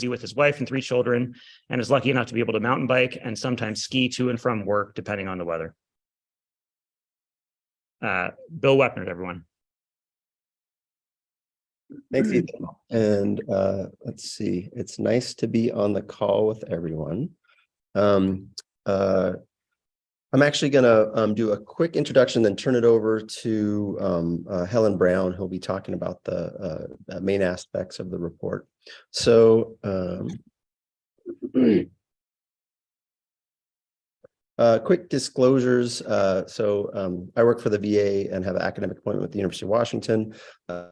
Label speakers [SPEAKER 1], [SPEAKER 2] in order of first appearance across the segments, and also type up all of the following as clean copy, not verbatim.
[SPEAKER 1] with his wife and 3 children, and is lucky enough to be able to mountain bike and sometimes ski to and from work, depending on the weather. Bill Weppner, everyone.
[SPEAKER 2] Thanks, Ethan. And let's see, it's nice to be on the call with everyone. I'm actually going to do a quick introduction, then turn it over to Helen Brown, who'll be talking about the main aspects of the report. So quick disclosures. I work for the VA and have an academic appointment with the University of Washington.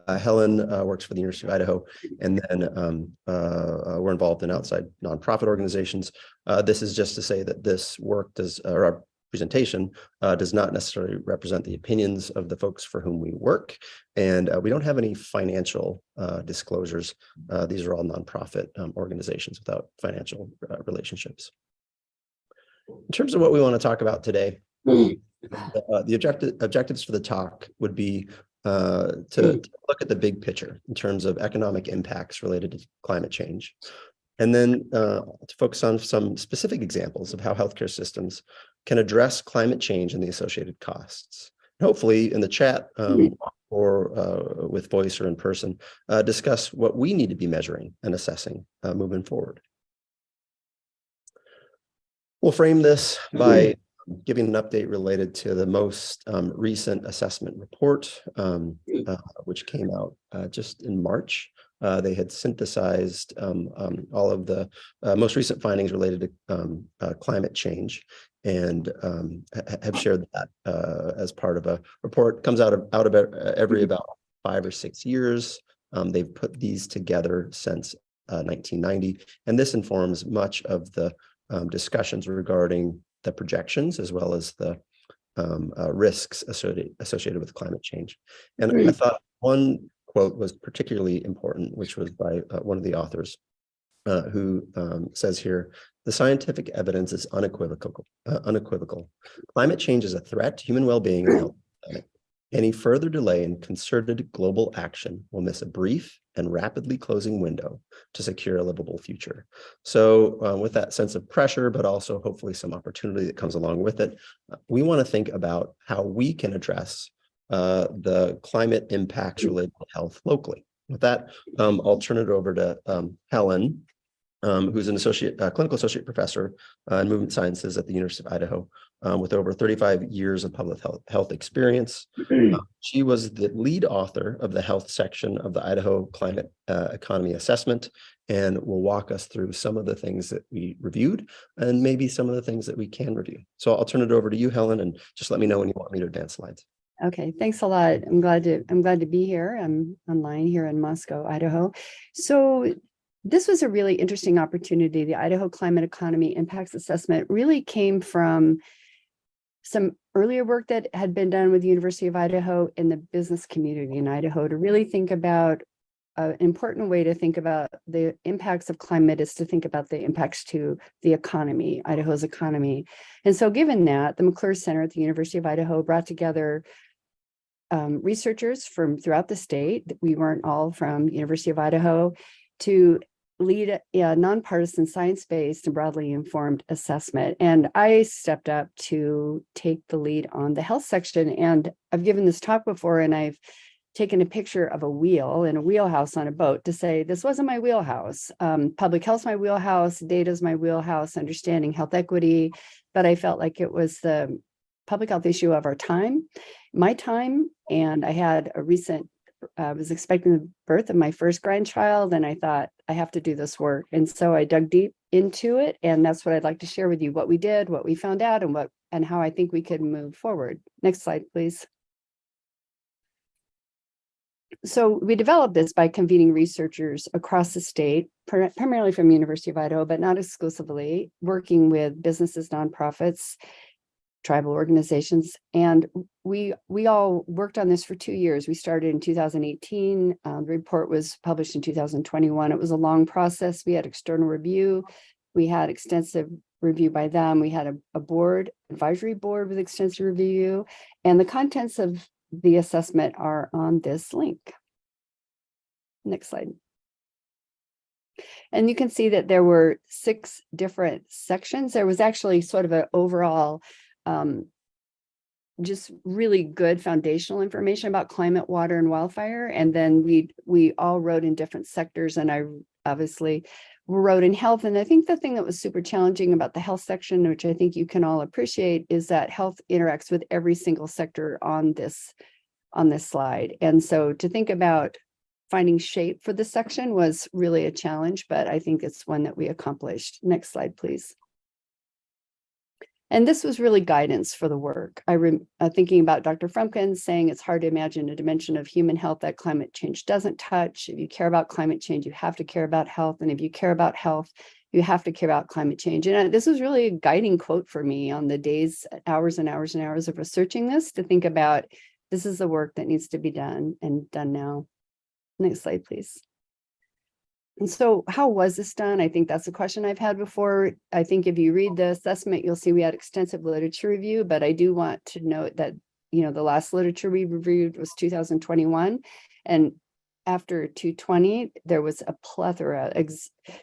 [SPEAKER 2] Helen works for the University of Idaho, and then we're involved in outside nonprofit organizations. This is just to say that this work or our presentation does not necessarily represent the opinions of the folks for whom we work, and we don't have any financial disclosures. These are all nonprofit organizations without financial relationships. In terms of what we want to talk about today, the objectives for the talk would be to look at the big picture in terms of economic impacts related to climate change, and then to focus on some specific examples of how healthcare systems can address climate change and the associated costs. Hopefully in the chat or with voice or in person, discuss what we need to be measuring and assessing moving forward. We'll frame this by giving an update related to the most recent assessment report, which came out just in March. They had synthesized all of the most recent findings related to climate change, and have shared that as part of a report. It comes out of every about 5 or 6 years. They've put these together since 1990, and this informs much of the discussions regarding the projections as well as the risks associated with climate change. And I thought one quote was particularly important, which was by one of the authors, who says here, "The scientific evidence is unequivocal. Climate change is a threat to human well-being and health. Any further delay in concerted global action will miss a brief and rapidly closing window to secure a livable future." So with that sense of pressure, but also hopefully some opportunity that comes along with it, we want to think about how we can address the climate impacts related to health locally. With that, I'll turn it over to Helen, who's an clinical associate professor in movement sciences at the University of Idaho, with over 35 years of public health experience. She was the lead author of the health section of the Idaho Climate-Economy Assessment, and will walk us through some of the things that we reviewed and maybe some of the things that we can review. So I'll turn it over to you, Helen, and just let me know when you want me to advance slides.
[SPEAKER 3] Okay, thanks a lot. I'm glad to be here. I'm online here in Moscow, Idaho. So this was a really interesting opportunity. The Idaho Climate-Economy Impacts Assessment really came from some earlier work that had been done with the University of Idaho in the business community in Idaho to really think about an important way to think about the impacts of climate is to think about the impacts to the economy, Idaho's economy. And so given that, the McClure Center at the University of Idaho brought together researchers from throughout the state. We weren't all from the University of Idaho, to lead a nonpartisan, science-based and broadly informed assessment. And I stepped up to take the lead on the health section. And I've given this talk before, and I've taken a picture of a wheel and a wheelhouse on a boat to say, this wasn't my wheelhouse. Public health's my wheelhouse, data's my wheelhouse, understanding health equity. But I felt like it was the public health issue of our time, my time. And I had I was expecting the birth of my first grandchild, and I thought, I have to do this work. And so I dug deep into it, and that's what I'd like to share with you, what we did, what we found out, and how I think we could move forward. Next slide, please. So we developed this by convening researchers across the state, primarily from the University of Idaho, but not exclusively, working with businesses, nonprofits, tribal organizations. And we all worked on this for 2 years. We started in 2018. The report was published in 2021. It was a long process. We had external review. We had extensive review by them. We had a board, advisory board with extensive review. And the contents of the assessment are on this link. Next slide. And you can see that there were 6 different sections. There was actually sort of an overall just really good foundational information about climate, water, and wildfire. And then we all wrote in different sectors, and I obviously wrote in health. And I think the thing that was super challenging about the health section, which I think you can all appreciate, is that health interacts with every single sector on this slide. And so to think about finding shape for this section was really a challenge, but I think it's one that we accomplished. Next slide, please. And this was really guidance for the work. Thinking about Dr. Frumkin saying it's hard to imagine a dimension of human health that climate change doesn't touch. If you care about climate change, you have to care about health. And if you care about health, you have to care about climate change. And this was really a guiding quote for me on the days, hours and hours and hours of researching this, to think about this is the work that needs to be done and done now. Next slide, please. And so how was this done? I think that's a question I've had before. I think if you read the assessment, you'll see we had extensive literature review, but I do want to note that, you know, the last literature we reviewed was 2021. And after 2020, there was a plethora,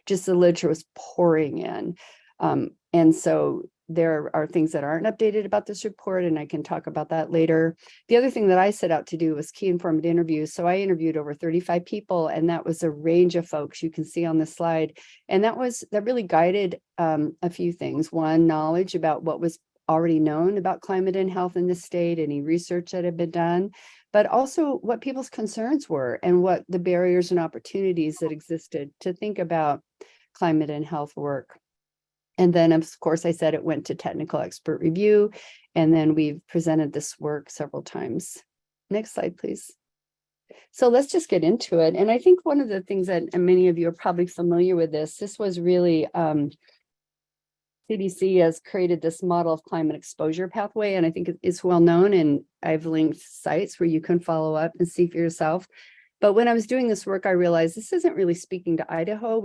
[SPEAKER 3] just the literature was pouring in. And so there are things that aren't updated about this report, and I can talk about that later. The other thing that I set out to do was key informant interviews. So I interviewed over 35 people, and that was a range of folks you can see on this slide. And that really guided a few things. One, knowledge about what was already known about climate and health in the state, any research that had been done, but also what people's concerns were and what the barriers and opportunities that existed to think about climate and health work. And then, of course, I said it went to technical expert review, and then we've presented this work several times. Next slide, please. So let's just get into it. And I think one of the things that, and many of you are probably familiar with this was really CDC has created this model of climate exposure pathway, and I think it's well known, and I've linked sites where you can follow up and see for yourself. But when I was doing this work, I realized this isn't really speaking to Idaho.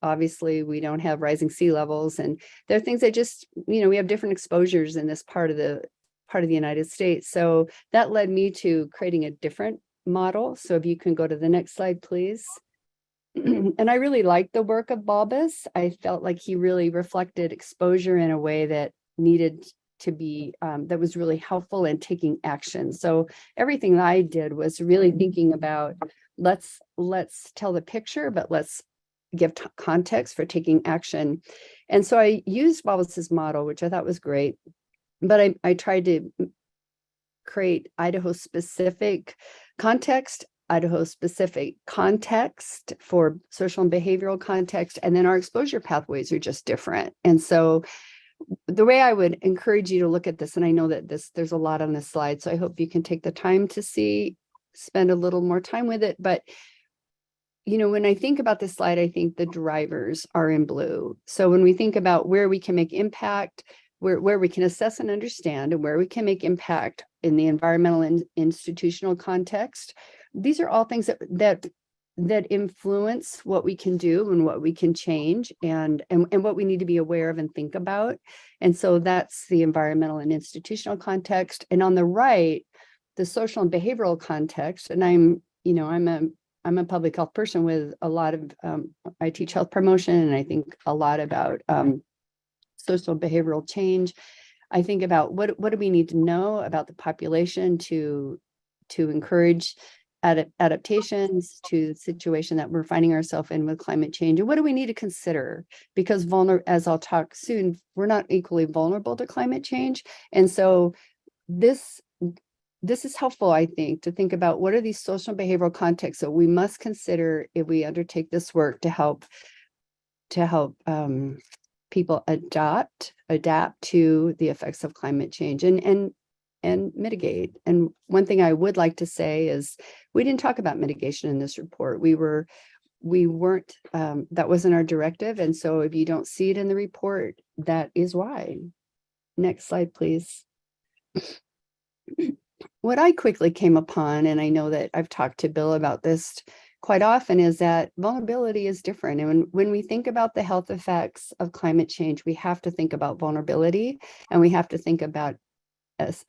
[SPEAKER 3] Obviously, we don't have rising sea levels, and there are things that just, you know, we have different exposures in this part of the United States. So that led me to creating a different model. So if you can go to the next slide, please. And I really liked the work of Balbus. I felt like he really reflected exposure in a way that needed to be, that was really helpful in taking action. So everything that I did was really thinking about, let's tell the picture, but let's give context for taking action. And so I used Balbus's model, which I thought was great, but I tried to create Idaho-specific context, Idaho-specific context for social and behavioral context, and then our exposure pathways are just different. And so the way I would encourage you to look at this, and I know that there's a lot on this slide, so I hope you can take the time to spend a little more time with it, but you know, when I think about this slide, I think the drivers are in blue. So when we think about where we can make impact, where we can assess and understand, and where we can make impact in the environmental and institutional context, these are all things that influence what we can do and what we can change and what we need to be aware of and think about. And so that's the environmental and institutional context. And on the right, the social and behavioral context. And I'm a public health person with a lot of, I teach health promotion, and I think a lot about social behavioral change. I think about what do we need to know about the population to encourage adaptations to the situation that we're finding ourselves in with climate change, and what do we need to consider? Because as I'll talk soon, we're not equally vulnerable to climate change, and so this is helpful, I think, to think about what are these social and behavioral contexts that we must consider if we undertake this work to help people adapt to the effects of climate change and mitigate. And one thing I would like to say is we didn't talk about mitigation in this report. We weren't, that wasn't our directive. And so if you don't see it in the report, that is why. Next slide, please. What I quickly came upon, and I know that I've talked to Bill about this quite often, is that vulnerability is different. And when we think about the health effects of climate change, we have to think about vulnerability, and we have to think about as,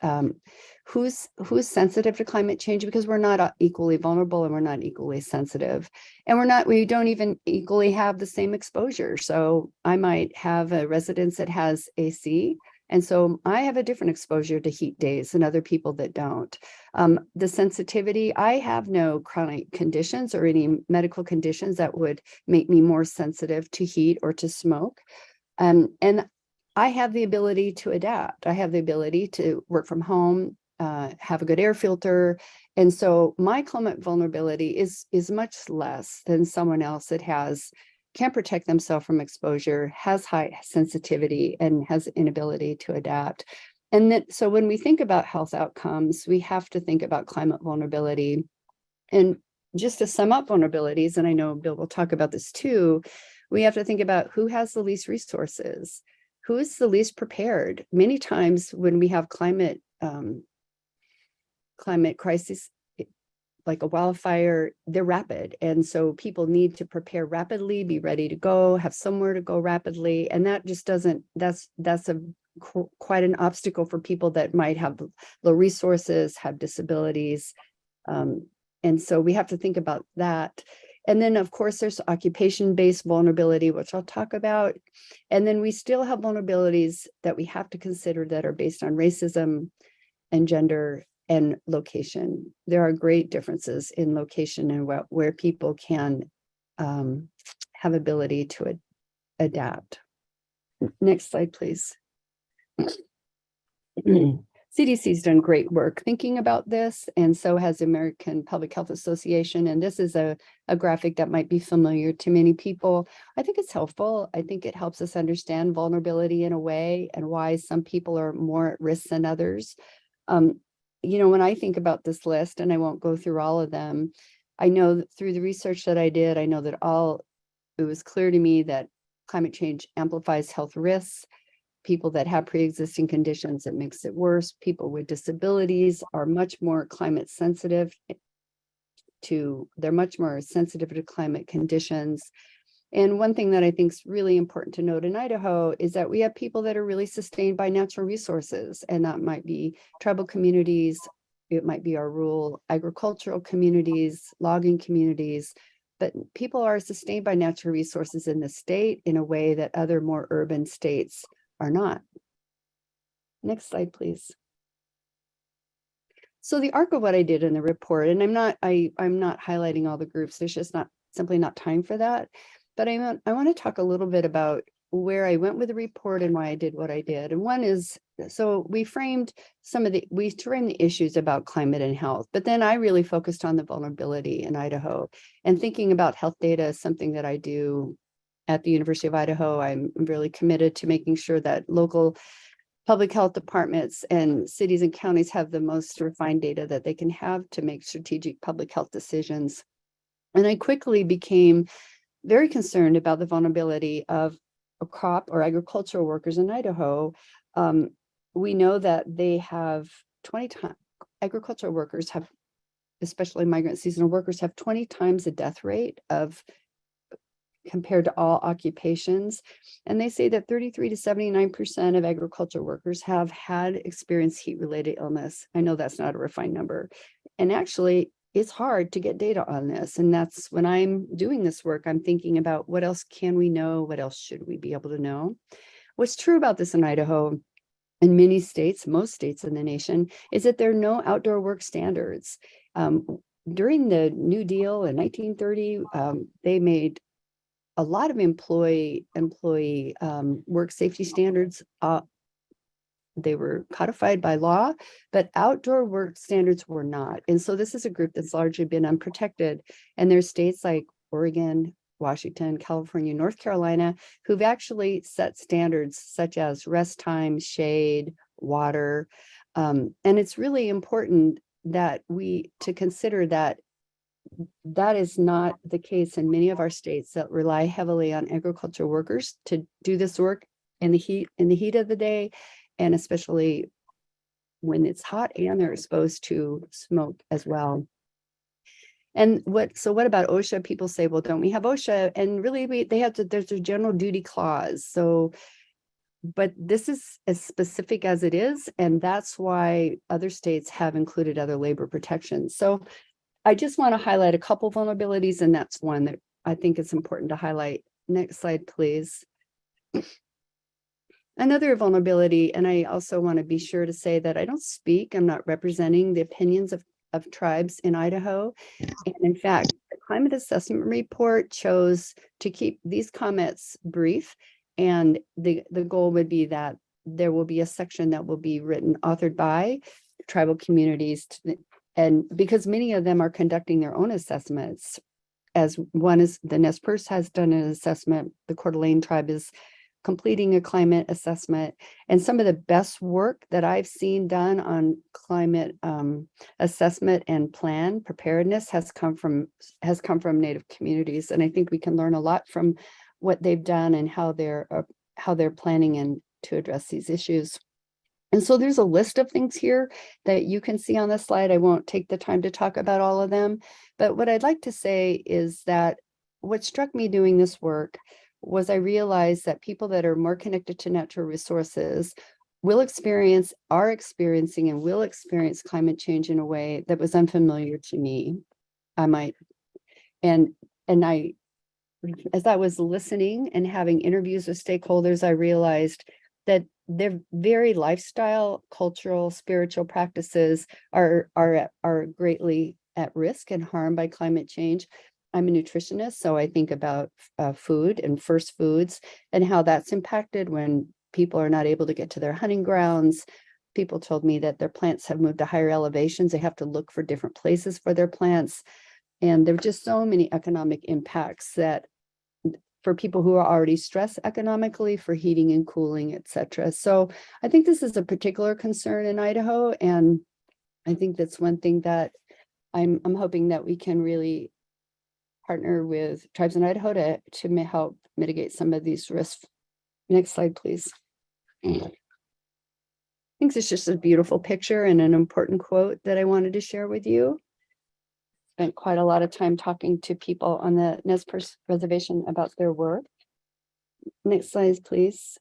[SPEAKER 3] who's sensitive to climate change, because we're not equally vulnerable and we're not equally sensitive, and we don't even equally have the same exposure. So I might have a residence that has AC, and so I have a different exposure to heat days than other people that don't. The sensitivity, I have no chronic conditions or any medical conditions that would make me more sensitive to heat or to smoke. And I have the ability to adapt. I have the ability to work from home, have a good air filter. And so my climate vulnerability is much less than someone else that can protect themselves from exposure, has high sensitivity, and has inability to adapt. And that, so when we think about health outcomes, we have to think about climate vulnerability. And just to sum up vulnerabilities, and I know Bill will talk about this too, we have to think about who has the least resources, who is the least prepared. Many times when we have climate crisis, like a wildfire, they're rapid. And so people need to prepare rapidly, be ready to go, have somewhere to go rapidly. And that just doesn't, that's quite an obstacle for people that might have low resources, have disabilities. And so we have to think about that. And then, of course, there's occupation-based vulnerability, which I'll talk about. And then we still have vulnerabilities that we have to consider that are based on racism and gender and location. There are great differences in location and where people can have ability to adapt. Next slide, please. CDC's done great work thinking about this, and so has the American Public Health Association. And this is a graphic that might be familiar to many people. I think it's helpful. I think it helps us understand vulnerability in a way and why some people are more at risk than others. You know, when I think about this list, and I won't go through all of them, I know that through the research that I did, I know that it was clear to me that climate change amplifies health risks. People that have pre-existing conditions, it makes it worse. People with disabilities are much more climate sensitive they're much more sensitive to climate conditions. And one thing that I think is really important to note in Idaho is that we have people that are really sustained by natural resources, and that might be tribal communities, it might be our rural agricultural communities, logging communities, but people are sustained by natural resources in the state in a way that other more urban states are not. Next slide, please. So the arc of what I did in the report, and I'm not highlighting all the groups, there's just simply not time for that. But I want to talk a little bit about where I went with the report and why I did what I did. And one is, so we framed the issues about climate and health, but then I really focused on the vulnerability in Idaho, and thinking about health data is something that I do at the University of Idaho. I'm really committed to making sure that local public health departments and cities and counties have the most refined data that they can have to make strategic public health decisions. And I quickly became very concerned about the vulnerability of crop or agricultural workers in Idaho. We know that they have 20 times, agricultural workers have, especially migrant seasonal workers, have 20 times the death rate compared to all occupations. And they say that 33 to 79% of agriculture workers have experienced heat-related illness. I know that's not a refined number. And actually, it's hard to get data on this. And that's when I'm doing this work, I'm thinking about what else can we know? What else should we be able to know? What's true about this in Idaho, in many states, most states in the nation, is that there are no outdoor work standards. During the New Deal in 1930, they made a lot of employee work safety standards. They were codified by law, but outdoor work standards were not. And so this is a group that's largely been unprotected. And there's states like Oregon, Washington, California, North Carolina, who've actually set standards such as rest time, shade, water. And it's really important that to consider that is not the case in many of our states that rely heavily on agricultural workers to do this work in the heat of the day, and especially when it's hot and they're exposed to smoke as well. And what about OSHA? People say, well, don't we have OSHA? And really there's a general duty clause. So but this is as specific as it is, and that's why other states have included other labor protections. So I just want to highlight a couple vulnerabilities, and that's one that I think it's important to highlight. Next slide, please. Another vulnerability, and I also want to be sure to say that I don't speak, I'm not representing the opinions of tribes in Idaho. And in fact, the climate assessment report chose to keep these comments brief. And the goal would be that there will be a section that will be written, authored by tribal communities. And because many of them are conducting their own assessments, as one is the Nez Perce has done an assessment, the Coeur d'Alene tribe is completing a climate assessment, and some of the best work that I've seen done on climate assessment and plan preparedness has come from Native communities, and I think we can learn a lot from what they've done and how they're planning and to address these issues. And so there's a list of things here that you can see on the slide. I won't take the time to talk about all of them, but what I'd like to say is that what struck me doing this work was I realized that people that are more connected to natural resources are experiencing and will experience climate change in a way that was unfamiliar to me. And as I was listening and having interviews with stakeholders, I realized that their very lifestyle, cultural, spiritual practices are greatly at risk and harmed by climate change. I'm a nutritionist, so I think about food and first foods and how that's impacted when people are not able to get to their hunting grounds. People told me that their plants have moved to higher elevations. They have to look for different places for their plants. And there are just so many economic impacts that for people who are already stressed economically, for heating and cooling, et cetera. So I think this is a particular concern in Idaho. And I think that's one thing that I'm hoping that we can really partner with tribes in Idaho to help mitigate some of these risks. Next slide, please. I think it's just a beautiful picture and an important quote that I wanted to share with you. Spent quite a lot of time talking to people on the Nez Perce Reservation about their work. Next slide, please.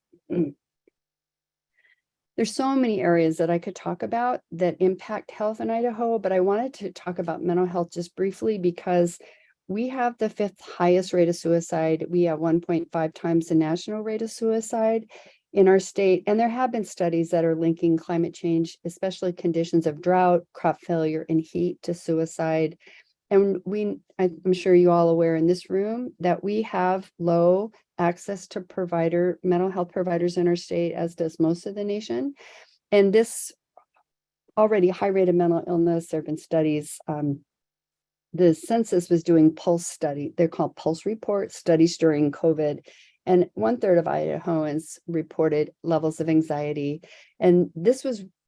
[SPEAKER 3] There's so many areas that I could talk about that impact health in Idaho, but I wanted to talk about mental health just briefly because we have the 5th highest rate of suicide. We have 1.5 times the national rate of suicide in our state. And there have been studies that are linking climate change, especially conditions of drought, crop failure, and heat to suicide. And I'm sure you all aware in this room that we have low access to mental health providers in our state, as does most of the nation. And this already high rate of mental illness, there have been studies. The census was doing pulse study. They're called pulse report studies during COVID. And 1/3 of Idahoans reported levels of anxiety. And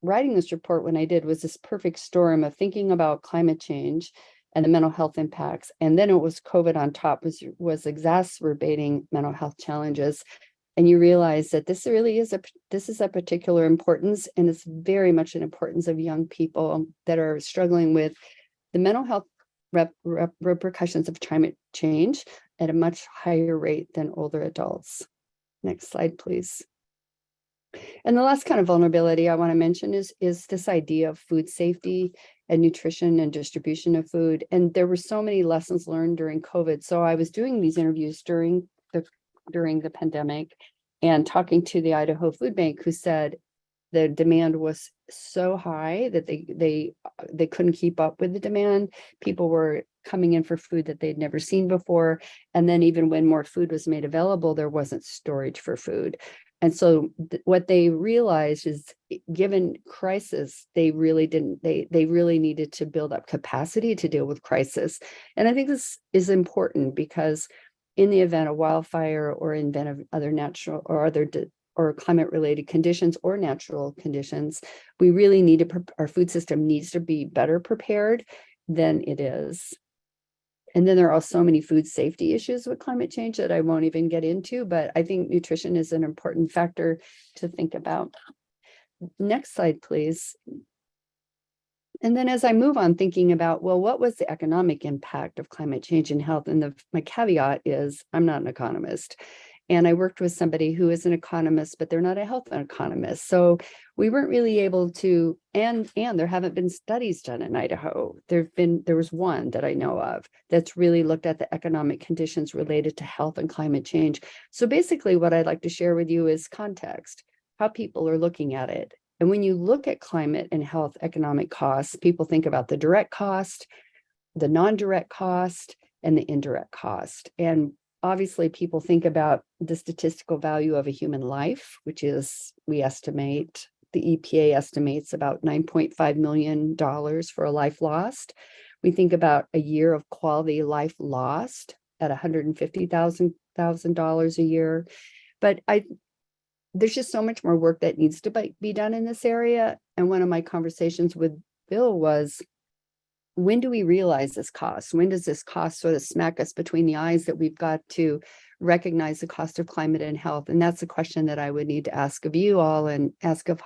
[SPEAKER 3] writing this report when I did was this perfect storm of thinking about climate change and the mental health impacts. And then it was COVID on top, was exacerbating mental health challenges. And you realize that this really is a particular importance, and it's very much an importance of young people that are struggling with the mental health repercussions of climate change at a much higher rate than older adults. Next slide, please. And the last kind of vulnerability I want to mention is this idea of food safety and nutrition and distribution of food. And there were so many lessons learned during COVID. So I was doing these interviews during the pandemic and talking to the Idaho Food Bank, who said the demand was so high that they couldn't keep up with the demand. People were coming in for food that they'd never seen before. And then even when more food was made available, there wasn't storage for food. And so what they realized is, given crisis, they really needed to build up capacity to deal with crisis. And I think this is important because in the event of wildfire or in event of other natural or climate related conditions or natural conditions, we really our food system needs to be better prepared than it is. And then there are so many food safety issues with climate change that I won't even get into, but I think nutrition is an important factor to think about. Next slide, please. And then as I move on thinking about, well, what was the economic impact of climate change and health? And my caveat is I'm not an economist. And I worked with somebody who is an economist, but they're not a health economist. So we weren't really able to, and there haven't been studies done in Idaho. There was one that I know of that's really looked at the economic conditions related to health and climate change. So basically what I'd like to share with you is context, how people are looking at it. And when you look at climate and health economic costs, people think about the direct cost, the non-direct cost, and the indirect cost. And obviously people think about the statistical value of a human life, which is, we estimate, the EPA estimates about $9.5 million for a life lost. We think about a year of quality life lost at $150,000 a year. But there's just so much more work that needs to be done in this area. And one of my conversations with Bill was, when do we realize this cost? When does this cost sort of smack us between the eyes that we've got to recognize the cost of climate and health? And that's a question that I would need to ask of you all and ask of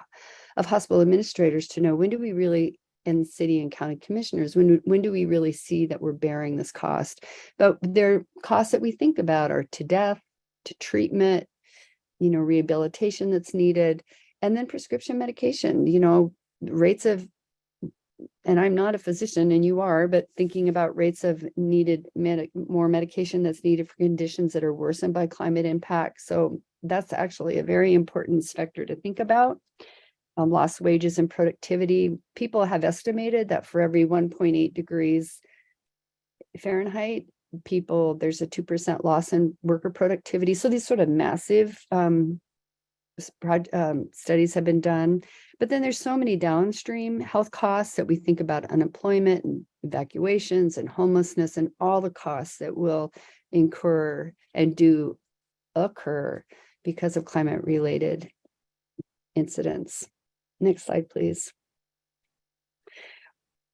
[SPEAKER 3] hospital administrators to know, when do we really, and city and county commissioners, when do we really see that we're bearing this cost? But their costs that we think about are to death, to treatment, rehabilitation that's needed, and then prescription medication, rates of, and I'm not a physician and you are, but thinking about rates of needed more medication that's needed for conditions that are worsened by climate impact. So that's actually a very important sector to think about. Lost wages and productivity. People have estimated that for every 1.8 degrees Fahrenheit, there's a 2% loss in worker productivity. So these sort of massive studies have been done. But then there's so many downstream health costs that we think about: unemployment and evacuations and homelessness and all the costs that will incur and do occur because of climate related incidents. Next slide, please.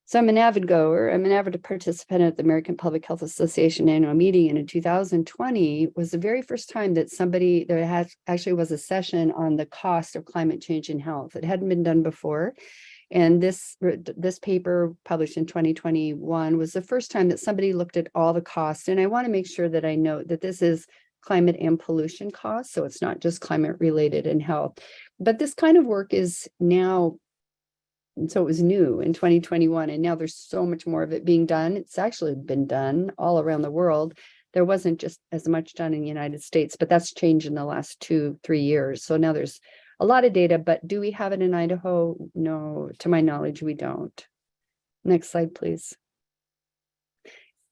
[SPEAKER 3] So I'm an avid goer. I'm an avid participant at the American Public Health Association annual meeting. And in 2020 was the very first time that there actually was a session on the cost of climate change in health. It hadn't been done before. And this paper published in 2021 was the first time that somebody looked at all the costs. And I want to make sure that I note that this is climate and pollution costs. So it's not just climate related in health. But this kind of work is now, and so it was new in 2021, and now there's so much more of it being done. It's actually been done all around the world. There wasn't just as much done in the United States, but that's changed in the last 2-3 years. So now there's a lot of data, but do we have it in Idaho? No, to my knowledge, we don't. Next slide, please.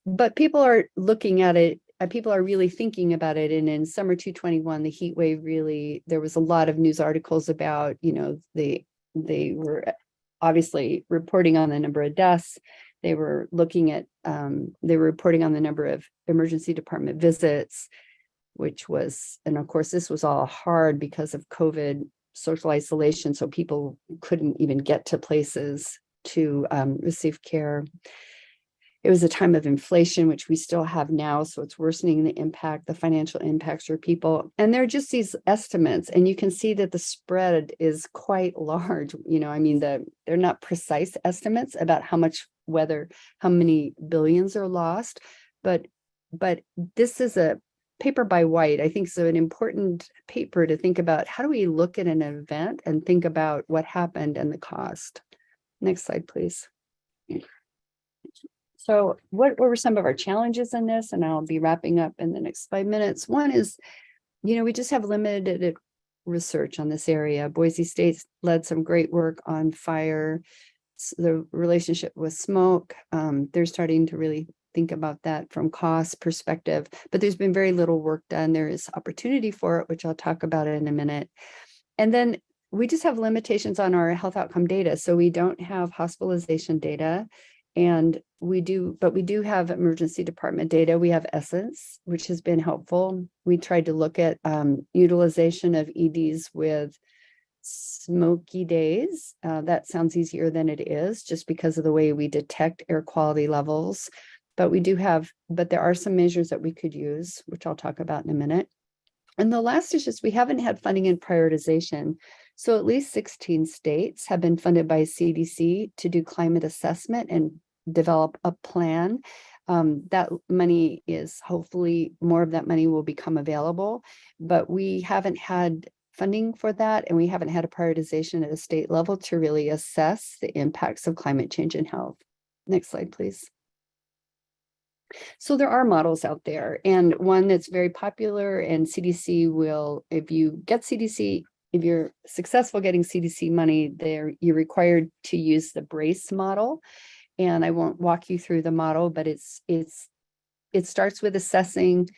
[SPEAKER 3] But people are looking at it. People are really thinking about it. And in summer 2021, the heat wave there was a lot of news articles about, they were obviously reporting on the number of deaths. They were looking at, they were reporting on the number of emergency department visits, and of course, this was all hard because of COVID, social isolation. So people couldn't even get to places to receive care. It was a time of inflation, which we still have now. So it's worsening the financial impacts for people. And they're just these estimates. And you can see that the spread is quite large. They're not precise estimates about how many billions are lost. But this is a paper by White. I think so an important paper to think about. How do we look at an event and think about what happened and the cost? Next slide, please. So what were some of our challenges in this? And I'll be wrapping up in the next 5 minutes. One is, we just have limited research on this area. Boise State led some great work on fire, the relationship with smoke. They're starting to really think about that from cost perspective, but there's been very little work done. There is opportunity for it, which I'll talk about in a minute. And then we just have limitations on our health outcome data. So we don't have hospitalization data. And we do have emergency department data. We have Essence, which has been helpful. We tried to look at utilization of EDs with smoky days. That sounds easier than it is, just because of the way we detect air quality levels. But there are some measures that we could use, which I'll talk about in a minute. And the last is just, we haven't had funding and prioritization. So at least 16 states have been funded by CDC to do climate assessment and develop a plan. That money is hopefully more of that money will become available, but we haven't had funding for that, and we haven't had a prioritization at a state level to really assess the impacts of climate change and health. Next slide, please. So there are models out there, and one that's very popular, and CDC will, if you get CDC, if you're successful getting CDC money, you're required to use the BRACE model. And I won't walk you through the model, but it starts with assessing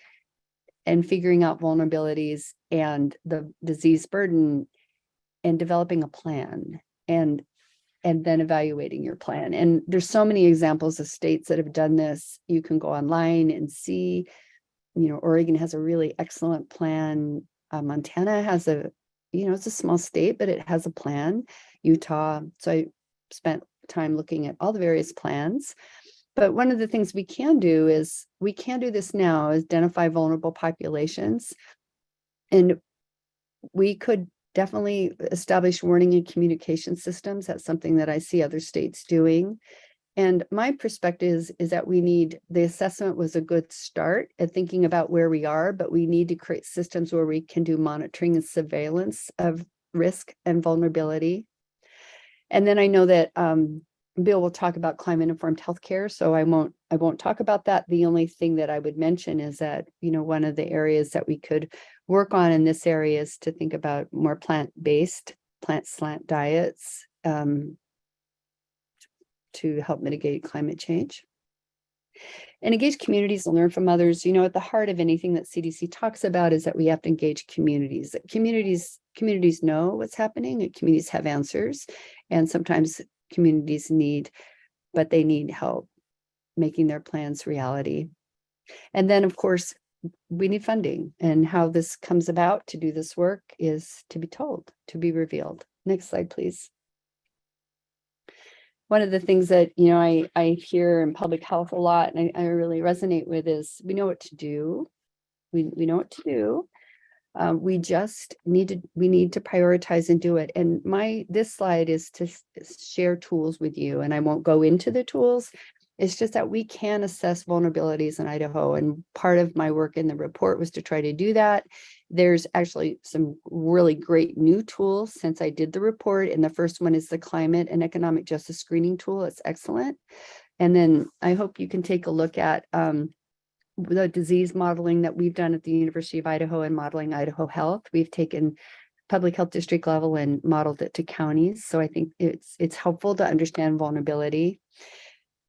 [SPEAKER 3] and figuring out vulnerabilities and the disease burden and developing a plan and then evaluating your plan. And there's so many examples of states that have done this. You can go online and see, Oregon has a really excellent plan. Montana has it's a small state, but it has a plan. Utah. So I spent time looking at all the various plans. But one of the things we can do this now, is identify vulnerable populations. And we could definitely establish warning and communication systems. That's something that I see other states doing. And my perspective is that the assessment was a good start at thinking about where we are, but we need to create systems where we can do monitoring and surveillance of risk and vulnerability. And then I know that Bill will talk about climate-informed healthcare, so I won't talk about that. The only thing that I would mention is that, one of the areas that we could work on in this area is to think about more plant-based, plant slant diets to help mitigate climate change. And engage communities and learn from others. At the heart of anything that CDC talks about is that we have to engage communities. That communities know what's happening, and communities have answers, and sometimes communities need help making their plans reality. And then, of course, we need funding, and how this comes about to do this work is to be told, to be revealed. Next slide, please. One of the things that, I hear in public health a lot, and I really resonate with, is we know what to do. We know what to do. We need to prioritize and do it. And this slide is to share tools with you, and I won't go into the tools. It's just that we can assess vulnerabilities in Idaho. And part of my work in the report was to try to do that. There's actually some really great new tools since I did the report. And the first one is the Climate and Economic Justice Screening Tool. It's excellent. And then I hope you can take a look at the disease modeling that we've done at the University of Idaho and Modeling Idaho Health. We've taken public health district level and modeled it to counties. So I think it's helpful to understand vulnerability.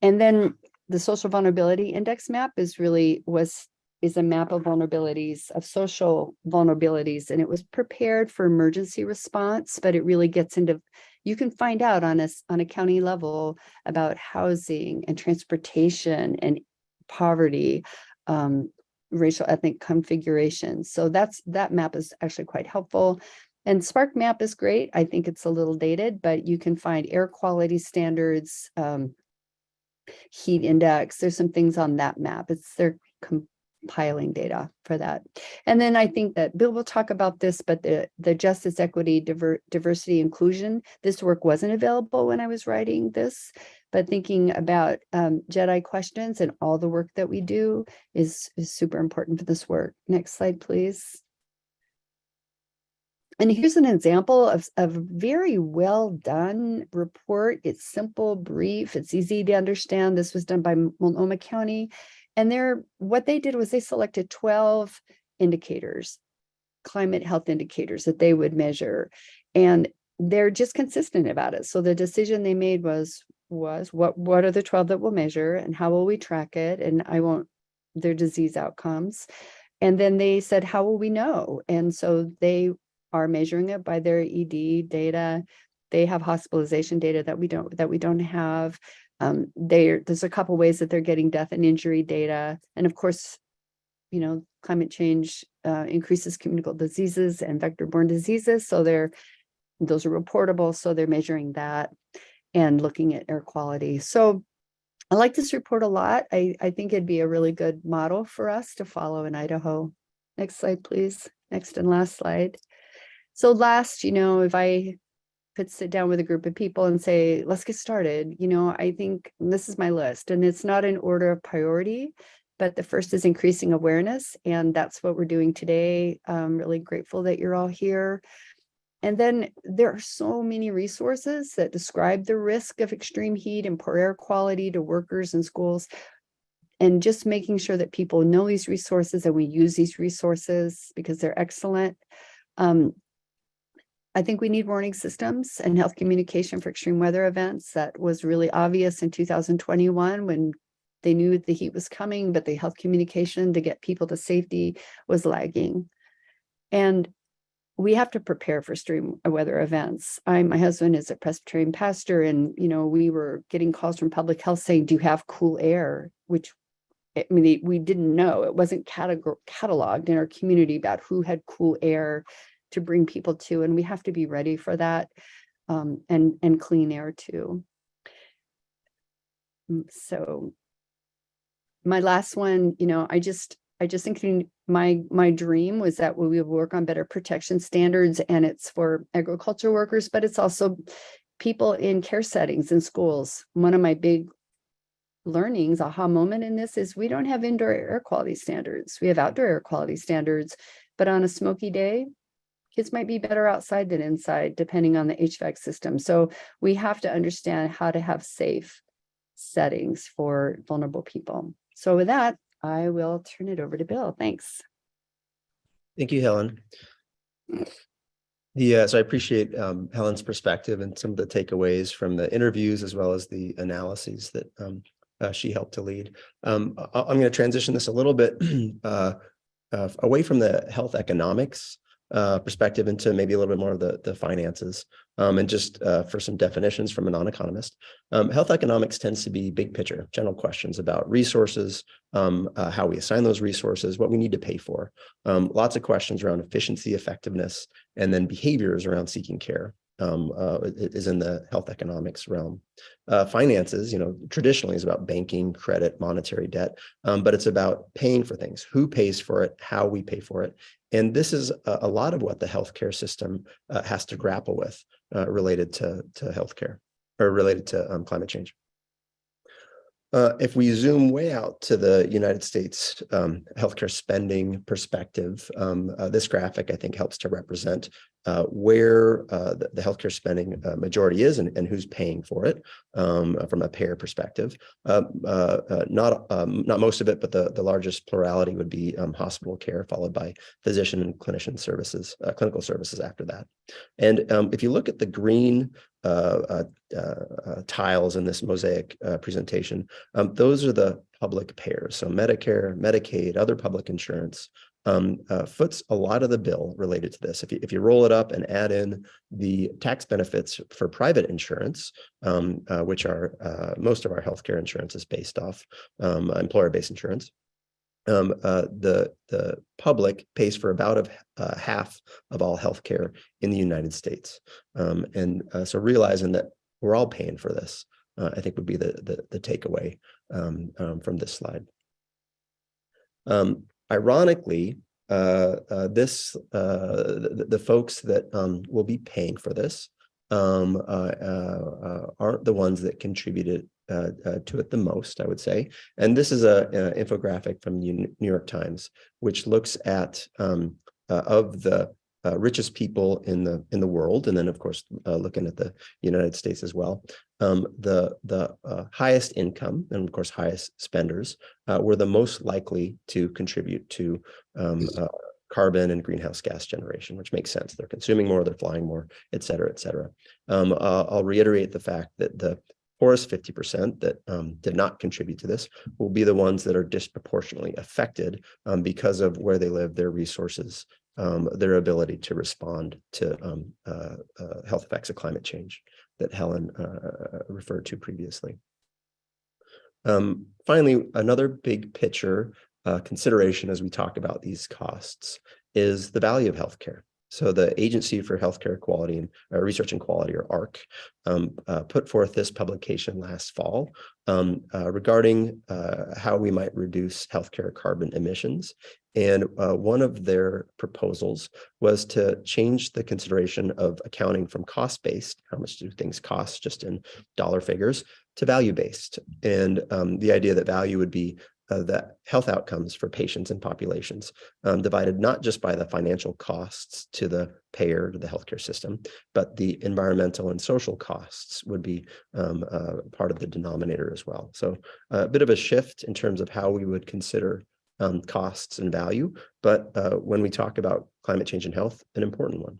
[SPEAKER 3] And then the social vulnerability index map is a map of vulnerabilities, of social vulnerabilities, and it was prepared for emergency response, but it really gets into, you can find out on a county level about housing and transportation and poverty, racial ethnic configuration. So that map is actually quite helpful. And Spark Map is great. I think it's a little dated, but you can find air quality standards, heat index. There's some things on that map. They're compiling data for that. And then I think that Bill will talk about this, but the justice, equity, diversity, inclusion, this work wasn't available when I was writing this, but thinking about JEDI questions and all the work that we do is super important for this work. Next slide, please. And here's an example of a very well done report. It's simple, brief, it's easy to understand. This was done by Multnomah County. And what they did was they selected 12 indicators, climate health indicators that they would measure. And they're just consistent about it. So the decision they made was what are the 12 that we'll measure and how will we track it? And their disease outcomes. And then they said, how will we know? And so they are measuring it by their ED data. They have hospitalization data that we don't have. There's a couple ways that they're getting death and injury data. And of course, climate change increases communicable diseases and vector-borne diseases. So those are reportable. So they're measuring that and looking at air quality. So I like this report a lot. I think it'd be a really good model for us to follow in Idaho. Next slide, please. Next and last slide. So last, if I could sit down with a group of people and say, let's get started. You know, I think this is my list, and it's not in order of priority, but the first is increasing awareness. And that's what we're doing today. I'm really grateful that you're all here. And then there are so many resources that describe the risk of extreme heat and poor air quality to workers and schools. And just making sure that people know these resources and we use these resources because they're excellent. I think we need warning systems and health communication for extreme weather events. That was really obvious in 2021 when they knew the heat was coming, but the health communication to get people to safety was lagging. And we have to prepare for extreme weather events. My husband is a Presbyterian pastor, and we were getting calls from public health saying, "Do you have cool air?" Which, I mean, we didn't know. It wasn't cataloged in our community about who had cool air to bring people to, and we have to be ready for that, and clean air too. So my last one, I just think my dream was that we would work on better protection standards, and it's for agriculture workers, but it's also people in care settings in schools. One of my big learnings, aha moment in this is we don't have indoor air quality standards. We have outdoor air quality standards, but on a smoky day, kids might be better outside than inside, depending on the HVAC system. So we have to understand how to have safe settings for vulnerable people. So with that, I will turn it over to Bill. Thanks.
[SPEAKER 2] Thank you, Helen. So I appreciate Helen's perspective and some of the takeaways from the interviews, as well as the analyses that she helped to lead. I'm going to transition this a little bit away from the health economics perspective into maybe a little bit more of the finances, and just for some definitions from a non-economist. Health economics tends to be big picture, general questions about resources, how we assign those resources, what we need to pay for. Lots of questions around efficiency, effectiveness, and then behaviors around seeking care is in the health economics realm. Finances, traditionally is about banking, credit, monetary debt, but it's about paying for things, who pays for it, how we pay for it. And this is a lot of what the healthcare system has to grapple with related to healthcare, or related to climate change. If we zoom way out to the United States healthcare spending perspective, this graphic, I think, helps to represent where the healthcare spending majority is and who's paying for it from a payer perspective. Not most of it, but the largest plurality would be hospital care, followed by physician and clinician services, clinical services after that. And if you look at the green tiles in this mosaic presentation, those are the public payers. So Medicare, Medicaid, other public insurance foots a lot of the bill related to this. If you roll it up and add in the tax benefits for private insurance, which are most of our healthcare insurance is based off employer-based insurance, the public pays for about half of all healthcare in the United States. So realizing that we're all paying for this, I think would be the takeaway from this slide. Ironically, the folks that will be paying for this aren't the ones that contributed to it the most, I would say. And this is an infographic from the New York Times, which looks at of the richest people in the world, and then of course looking at the United States as well. The highest income and of course highest spenders were the most likely to contribute to carbon and greenhouse gas generation, which makes sense. They're consuming more, they're flying more, et cetera, et cetera. I'll reiterate the fact that the poorest 50% that did not contribute to this will be the ones that are disproportionately affected because of where they live, their resources, their ability to respond to health effects of climate change that Helen referred to previously. Finally, another big picture consideration as we talk about these costs is the value of healthcare. So the Agency for Healthcare Quality and Research and Quality, or AHRQ, put forth this publication last fall regarding how we might reduce healthcare carbon emissions. And one of their proposals was to change the consideration of accounting from cost-based, how much do things cost just in dollar figures, to value-based. And the idea that value would be the health outcomes for patients and populations, divided not just by the financial costs to the payer, to the healthcare system, but the environmental and social costs would be part of the denominator as well. So a bit of a shift in terms of how we would consider costs and value, but when we talk about climate change and health, an important one.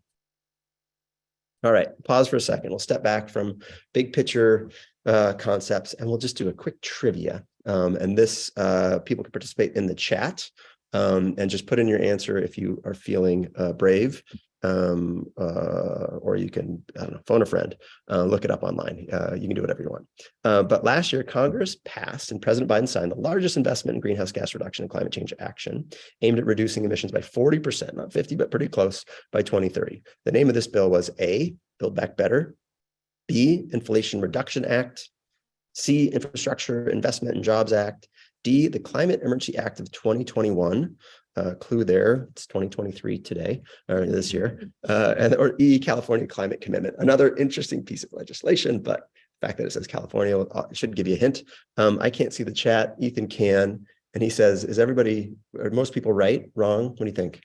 [SPEAKER 2] All right, pause for a second. We'll step back from big picture concepts, and we'll just do a quick trivia. And this, people can participate in the chat and just put in your answer if you are feeling brave, or you can, I don't know, phone a friend, look it up online. You can do whatever you want. But last year, Congress passed and President Biden signed the largest investment in greenhouse gas reduction and climate change action, aimed at reducing emissions by 40%, not 50, but pretty close, by 2030. The name of this bill was A, Build Back Better, B, Inflation Reduction Act, C, Infrastructure Investment and Jobs Act, D, the Climate Emergency Act of 2021, clue there, it's 2023 today, or this year, or E, California Climate Commitment. Another interesting piece of legislation, but the fact that it says California should give you a hint. I can't see the chat, Ethan can, and he says, is everybody, are most people right, wrong? What do you think?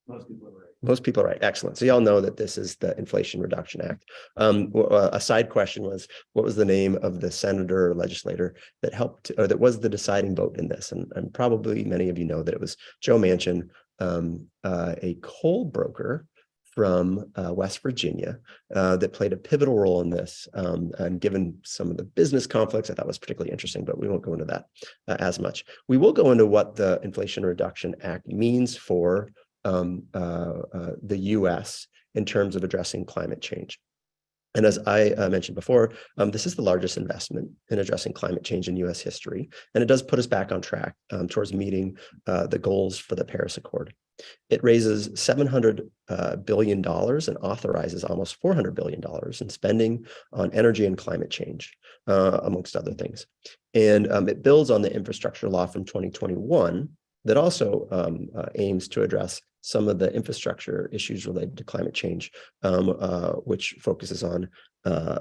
[SPEAKER 1] Most people are right.
[SPEAKER 2] Most people are right. Excellent. So y'all know that this is the Inflation Reduction Act. A side question was, what was the name of the senator or legislator that helped, or that was the deciding vote in this? And probably many of you know that it was Joe Manchin, a coal broker from West Virginia that played a pivotal role in this. And given some of the business conflicts, I thought was particularly interesting, but we won't go into that as much. We will go into what the Inflation Reduction Act means for the US in terms of addressing climate change. And as I mentioned before, this is the largest investment in addressing climate change in US history. And it does put us back on track towards meeting the goals for the Paris Accord. It raises $700 billion and authorizes almost $400 billion in spending on energy and climate change, amongst other things. And it builds on the infrastructure law from 2021 that also aims to address some of the infrastructure issues related to climate change, which focuses on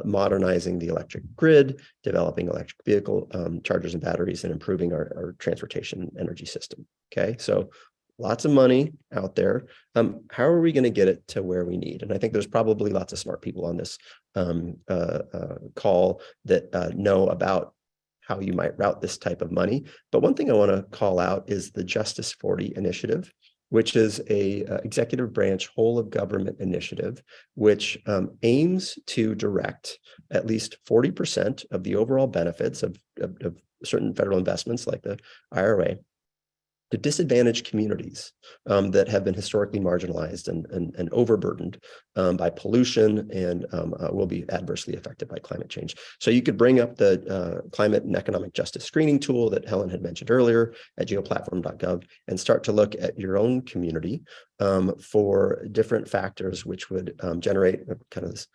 [SPEAKER 2] modernizing the electric grid, developing electric vehicle chargers and batteries, and improving our transportation energy system. Okay, so lots of money out there. How are we going to get it to where we need? And I think there's probably lots of smart people on this call that know about how you might route this type of money. But one thing I want to call out is the Justice 40 initiative, which is a executive branch whole of government initiative, which aims to direct at least 40% of the overall benefits of certain federal investments like the IRA to disadvantaged communities that have been historically marginalized and overburdened by pollution and will be adversely affected by climate change. So you could bring up the climate and economic justice screening tool that Helen had mentioned earlier at geoplatform.gov and start to look at your own community for different factors which would generate kind of this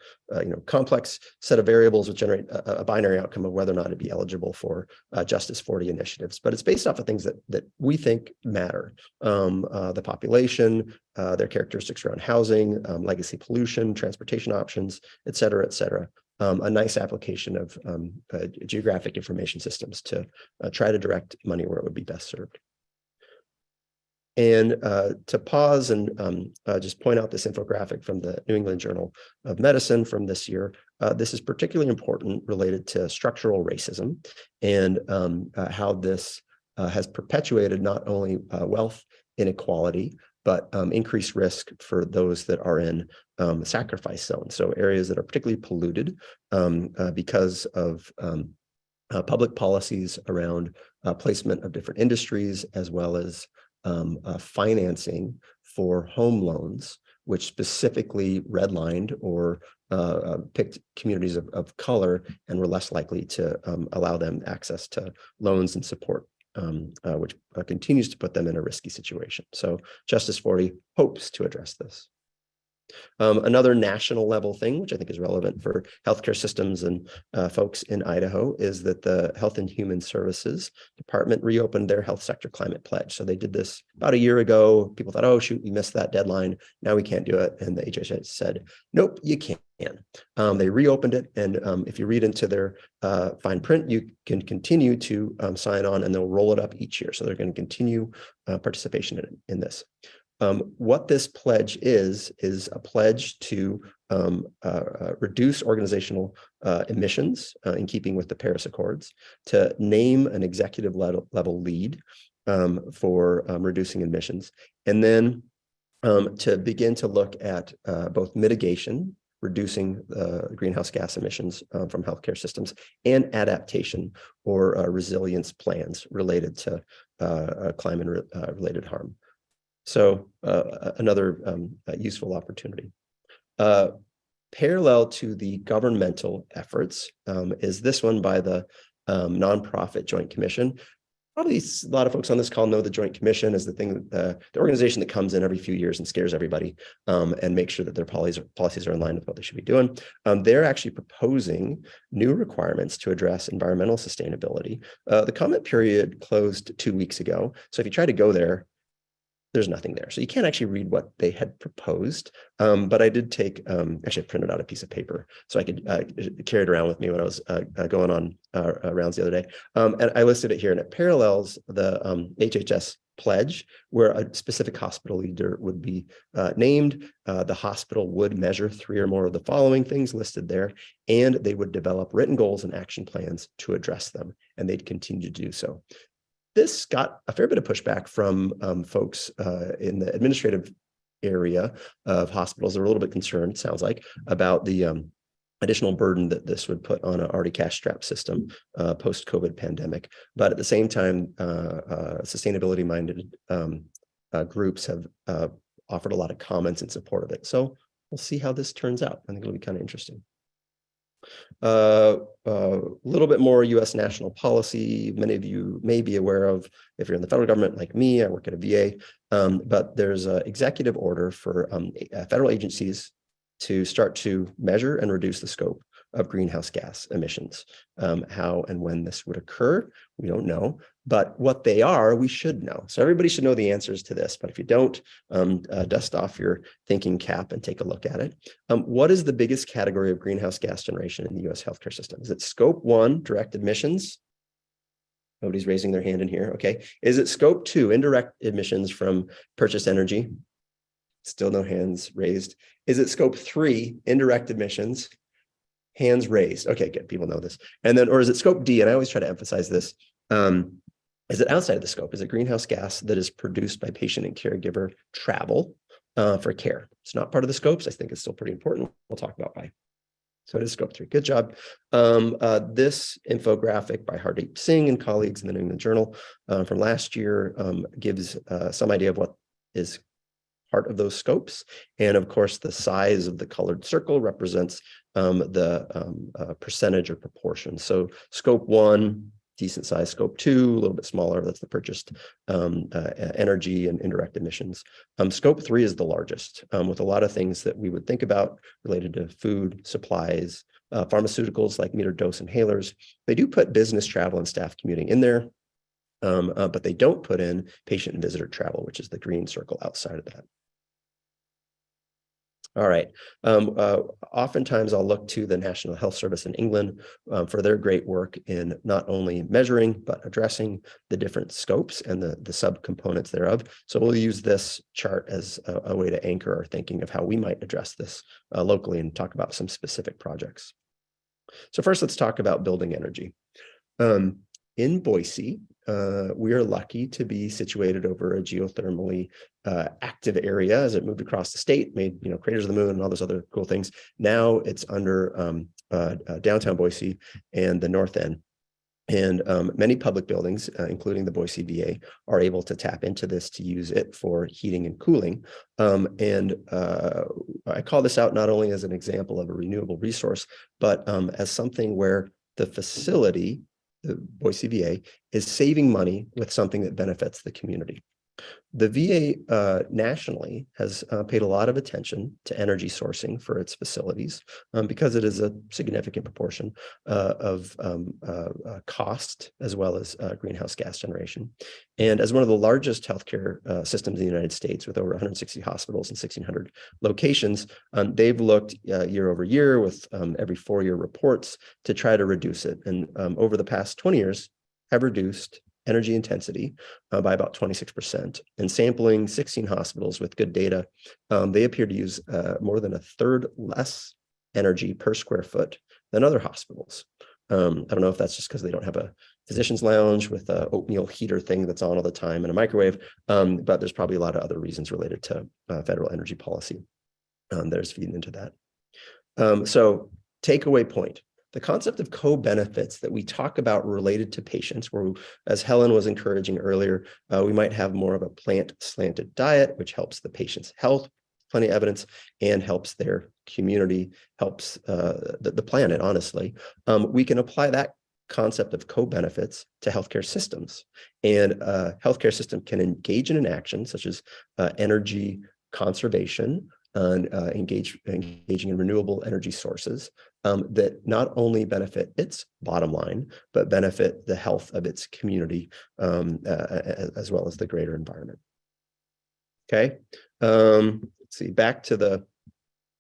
[SPEAKER 2] complex set of variables which generate a binary outcome of whether or not it'd be eligible for Justice 40 initiatives. But it's based off of things that we think matter. The population, their characteristics around housing, legacy pollution, transportation options, et cetera, et cetera. A nice application of geographic information systems to try to direct money where it would be best served. And to pause and just point out this infographic from the New England Journal of Medicine from this year. This is particularly important related to structural racism and how this has perpetuated not only wealth inequality, but increased risk for those that are in sacrifice zones. So areas that are particularly polluted because of public policies around placement of different industries, as well as financing for home loans, which specifically redlined or picked communities of color and were less likely to allow them access to loans and support, which continues to put them in a risky situation. So Justice 40 hopes to address this. Another national level thing, which I think is relevant for healthcare systems and folks in Idaho, is that the Health and Human Services Department reopened their health sector climate pledge. So they did this about a year ago. People thought, oh, shoot, we missed that deadline. Now we can't do it. And the HHS said, nope, you can. They reopened it. And if you read into their fine print, you can continue to sign on, and they'll roll it up each year. So they're going to continue participation in this. What this pledge is a pledge to reduce organizational emissions in keeping with the Paris Accords, to name an executive level lead for reducing emissions, and then to begin to look at both mitigation, reducing greenhouse gas emissions from healthcare systems, and adaptation or resilience plans related to climate-related harm. So another useful opportunity. Parallel to the governmental efforts is this one by the nonprofit Joint Commission. Probably a lot of folks on this call know the Joint Commission is the thing, the organization that comes in every few years and scares everybody and makes sure that their policies are in line with what they should be doing. They're actually proposing new requirements to address environmental sustainability. The comment period closed 2 weeks ago. So if you try to go there, there's nothing there. So you can't actually read what they had proposed. But I did take, actually I printed out a piece of paper so I could carry it around with me when I was going on rounds the other day. And I listed it here, and it parallels the HHS pledge, where a specific hospital leader would be named. The hospital would measure 3 or more of the following things listed there, and they would develop written goals and action plans to address them, and they'd continue to do so. This got a fair bit of pushback from folks in the administrative area of hospitals. They're a little bit concerned, sounds like, about the additional burden that this would put on an already cash-strapped system post-COVID pandemic. But at the same time, sustainability-minded groups have offered a lot of comments in support of it. So we'll see how this turns out. I think it'll be kind of interesting. A little bit more U.S. national policy. Many of you may be aware of, if you're in the federal government like me, I work at a VA, but there's an executive order for federal agencies to start to measure and reduce the scope of greenhouse gas emissions. How and when this would occur, we don't know, but what they are, we should know. So everybody should know the answers to this, but if you don't, dust off your thinking cap and take a look at it. What is the biggest category of greenhouse gas generation in the US healthcare system? Is it scope 1, direct emissions? Nobody's raising their hand in here, okay. Is it scope 2, indirect emissions from purchased energy? Still no hands raised. Is it scope 3, indirect emissions? Hands raised. Okay, good. People know this. And then, or is it scope D? And I always try to emphasize this. Is it outside of the scope? Is it greenhouse gas that is produced by patient and caregiver travel for care? It's not part of the scopes. I think it's still pretty important. We'll talk about why. So it is scope 3. Good job. This infographic by Hardeep Singh and colleagues in the New England Journal from last year gives some idea of what is part of those scopes. And of course, the size of the colored circle represents the percentage or proportion. So scope 1, decent size. Scope 2, a little bit smaller. That's the purchased energy and indirect emissions. Scope 3 is the largest, with a lot of things that we would think about related to food, supplies, pharmaceuticals like metered dose inhalers. They do put business travel and staff commuting in there, but they don't put in patient and visitor travel, which is the green circle outside of that. All right. Oftentimes I'll look to the National Health Service in England for their great work in not only measuring, but addressing the different scopes and the subcomponents thereof. So we'll use this chart as a way to anchor our thinking of how we might address this locally and talk about some specific projects. So first, let's talk about building energy. In Boise, we are lucky to be situated over a geothermally active area as it moved across the state, made craters of the moon and all those other cool things. Now it's under downtown Boise and the north end. And many public buildings, including the Boise VA, are able to tap into this to use it for heating and cooling. I call this out not only as an example of a renewable resource, but as something where the facility, the Boise VA, is saving money with something that benefits the community. The VA nationally has paid a lot of attention to energy sourcing for its facilities because it is a significant proportion of cost as well as greenhouse gas generation. And as one of the largest healthcare systems in the United States with over 160 hospitals and 1,600 locations, they've looked year over year with every 4-year reports to try to reduce it. And over the past 20 years have reduced energy intensity by about 26%. And sampling 16 hospitals with good data, they appear to use more than a third less energy per square foot than other hospitals. I don't know if that's just because they don't have a physician's lounge with an oatmeal heater thing that's on all the time and a microwave, but there's probably a lot of other reasons related to federal energy policy that is feeding into that. So takeaway point. The concept of co-benefits that we talk about related to patients, where, as Helen was encouraging earlier, we might have more of a plant-slanted diet, which helps the patient's health, plenty of evidence, and helps their community, helps the planet, honestly. We can apply that concept of co-benefits to healthcare systems. And a healthcare system can engage in an action such as energy conservation, and engaging in renewable energy sources that not only benefit its bottom line, but benefit the health of its community as well as the greater environment. Okay, let's see, back to the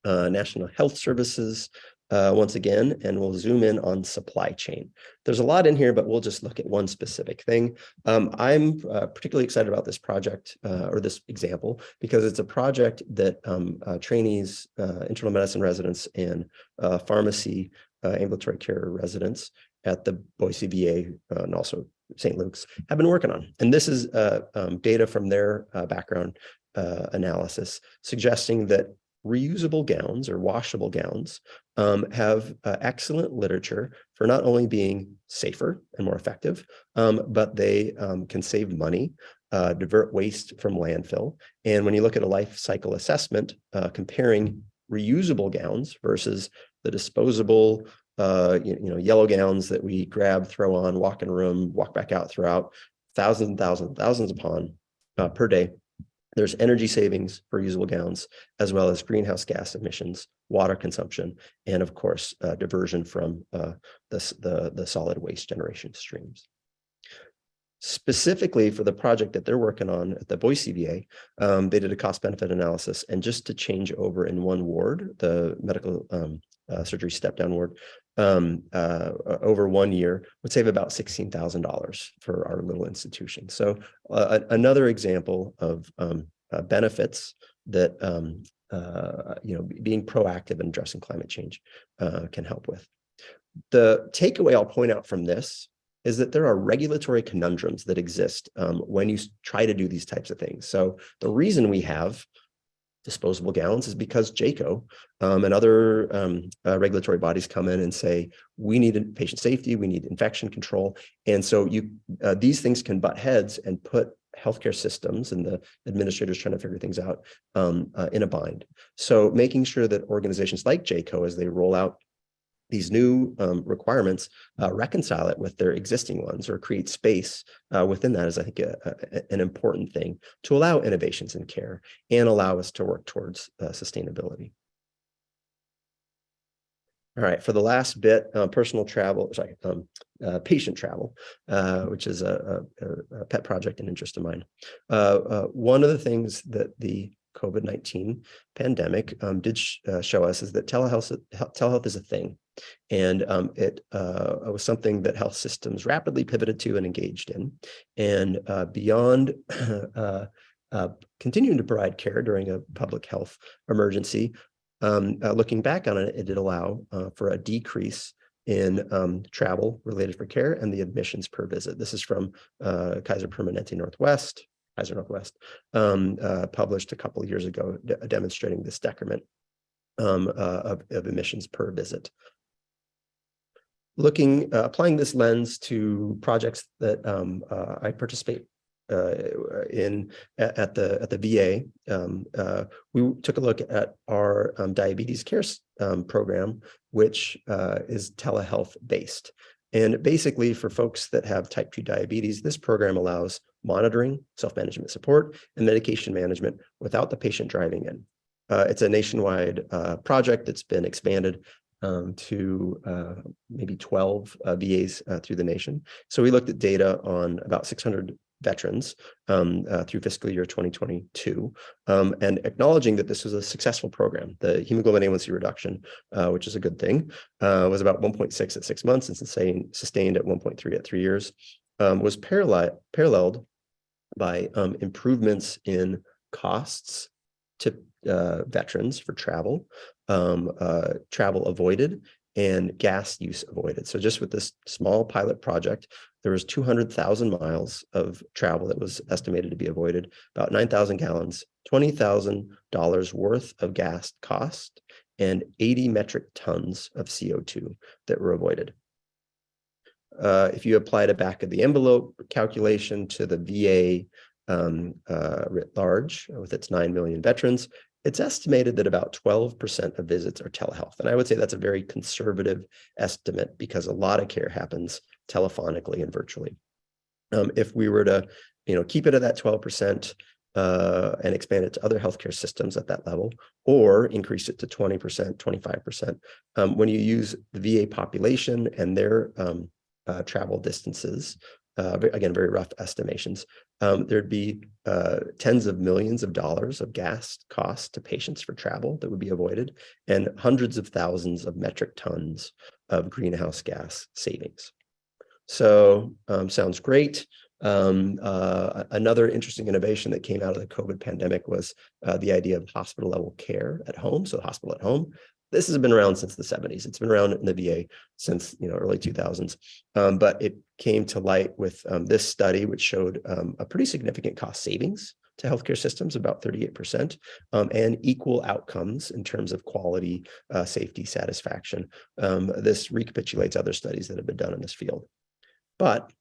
[SPEAKER 2] National Health Services once again, and we'll zoom in on supply chain. There's a lot in here, but we'll just look at one specific thing. I'm particularly excited about this project or this example because it's a project that trainees, internal medicine residents, and pharmacy ambulatory care residents at the Boise VA and also St. Luke's have been working on. And this is data from their background analysis suggesting that reusable gowns or washable gowns have excellent literature for not only being safer and more effective, but they can save money, divert waste from landfill. And when you look at a life cycle assessment, comparing reusable gowns versus the disposable, yellow gowns that we grab, throw on, walk in a room, walk back out, throw out, thousands and thousands and thousands upon per day. There's energy savings for reusable gowns, as well as greenhouse gas emissions, water consumption, and of course, diversion from the solid waste generation streams. Specifically for the project that they're working on at the Boise VA, they did a cost-benefit analysis, and just to change over in one ward, the medical surgery step-down ward, over 1 year would save about $16,000 for our little institution. So another example of benefits that being proactive in addressing climate change can help with. The takeaway I'll point out from this is that there are regulatory conundrums that exist when you try to do these types of things. So the reason we have disposable gowns is because JCAHO and other regulatory bodies come in and say, we need patient safety, we need infection control. And so these things can butt heads and put healthcare systems and the administrators trying to figure things out in a bind. So making sure that organizations like JCAHO, as they roll out these new requirements, reconcile it with their existing ones or create space within that is, I think, an important thing to allow innovations in care and allow us to work towards sustainability. All right, for the last bit, patient travel, which is a pet project and interest of mine. One of the things that the COVID-19 pandemic did show us is that telehealth is a thing. And it was something that health systems rapidly pivoted to and engaged in. And beyond continuing to provide care during a public health emergency, looking back on it, it did allow for a decrease in travel related for care and the admissions per visit. This is from Kaiser Northwest, published a couple of years ago, demonstrating this decrement of admissions per visit. Applying this lens to projects that I participate in at the VA, we took a look at our diabetes care program, which is telehealth based. And basically, for folks that have type 2 diabetes, this program allows monitoring, self-management support, and medication management without the patient driving in. It's a nationwide project that's been expanded to maybe 12 VAs through the nation. So we looked at data on about 600 veterans through fiscal year 2022, and acknowledging that this was a successful program. The hemoglobin A1C reduction, which is a good thing, was about 1.6 at 6 months and sustained at 1.3 at 3 years, was paralleled by improvements in costs to veterans for travel, travel avoided, and gas use avoided. So just with this small pilot project, there was 200,000 miles of travel that was estimated to be avoided, about 9,000 gallons, $20,000 worth of gas cost, and 80 metric tons of CO2 that were avoided. If you applied a back of the envelope calculation to the VA writ large, with its 9 million veterans, it's estimated that about 12% of visits are telehealth. And I would say that's a very conservative estimate because a lot of care happens telephonically and virtually. If we were to, keep it at that 12% and expand it to other healthcare systems at that level, or increase it to 20%, 25%, when you use the VA population and their travel distances, again, very rough estimations, there'd be tens of millions of dollars of gas costs to patients for travel that would be avoided, and hundreds of thousands of metric tons of greenhouse gas savings. So sounds great. Another interesting innovation that came out of the COVID pandemic was the idea of hospital level care at home. So hospital at home. This has been around since the 70s. It's been around in the VA since early 2000s, but it came to light with this study, which showed a pretty significant cost savings to healthcare systems, about 38%, and equal outcomes in terms of quality, safety, satisfaction. This recapitulates other studies that have been done in this field. But